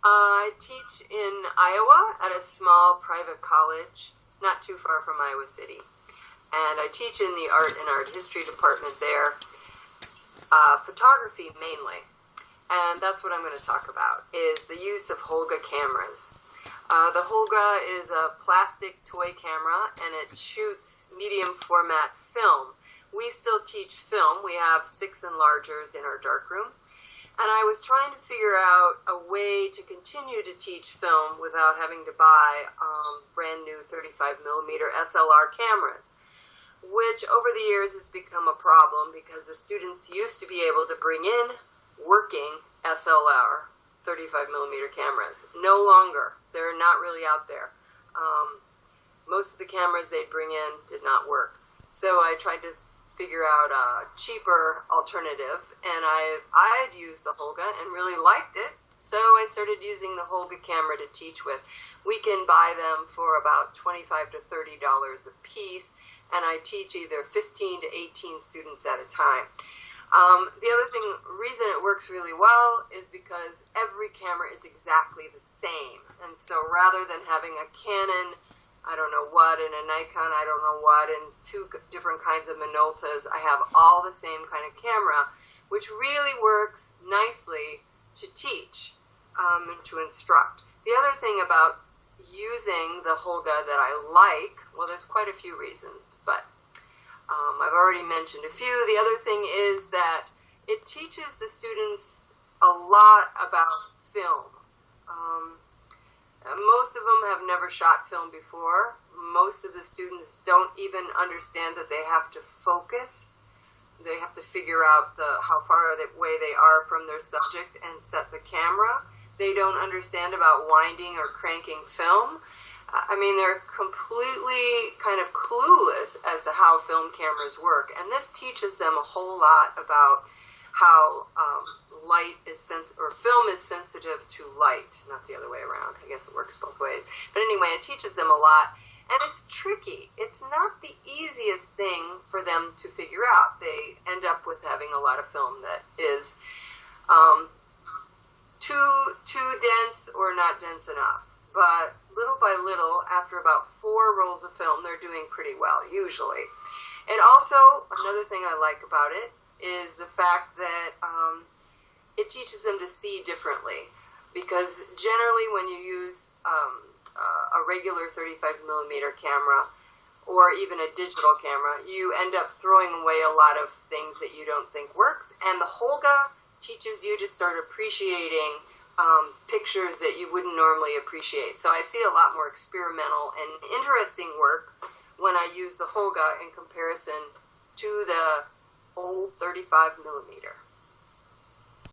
I teach in Iowa at a small private college, not too far from Iowa City. And I teach in the art and art history department there, photography mainly. And that's what I'm going to talk about, is the use of Holga cameras. The Holga is a plastic toy camera, and it shoots medium format film. We still teach film. We have 6 enlargers in our darkroom. And I was trying to figure out a way to continue to teach film without having to buy brand new 35 millimeter SLR cameras, which over the years has become a problem because the students used to be able to bring in working SLR 35 millimeter cameras. No longer. They're not really out there. Most of the cameras they'd bring in did not work. So I tried to figure out a cheaper alternative, and I had used the Holga and really liked it, so I started using the Holga camera to teach with. We can buy them for about $25 to $30 a piece, and I teach either 15 to 18 students at a time. The other reason it works really well is because every camera is exactly the same, and so rather than having a Canon I don't know what, and a Nikon, I don't know what, and 2 different kinds of Minoltas, I have all the same kind of camera, which really works nicely to teach and to instruct. The other thing about using the Holga that I like, well, there's quite a few reasons, but I've already mentioned a few. The other thing is that it teaches the students a lot about film. Most of them have never shot film before. Most of the students don't even understand that they have to focus. They have to figure out how far away they are from their subject and set the camera. They don't understand about winding or cranking film. I mean, they're completely kind of clueless as to how film cameras work. And this teaches them a whole lot about how film is sensitive to light, not the other way around. I guess it works both ways. But anyway, it teaches them a lot, and it's tricky. It's not the easiest thing for them to figure out. They end up with having a lot of film that is too dense or not dense enough. But little by little, after about 4 rolls of film, they're doing pretty well, usually. And also, another thing I like about it is the fact that it teaches them to see differently, because generally when you use a regular 35 millimeter camera or even a digital camera, you end up throwing away a lot of things that you don't think works, and the Holga teaches you to start appreciating pictures that you wouldn't normally appreciate. So I see a lot more experimental and interesting work when I use the Holga in comparison to the old 35 millimeter.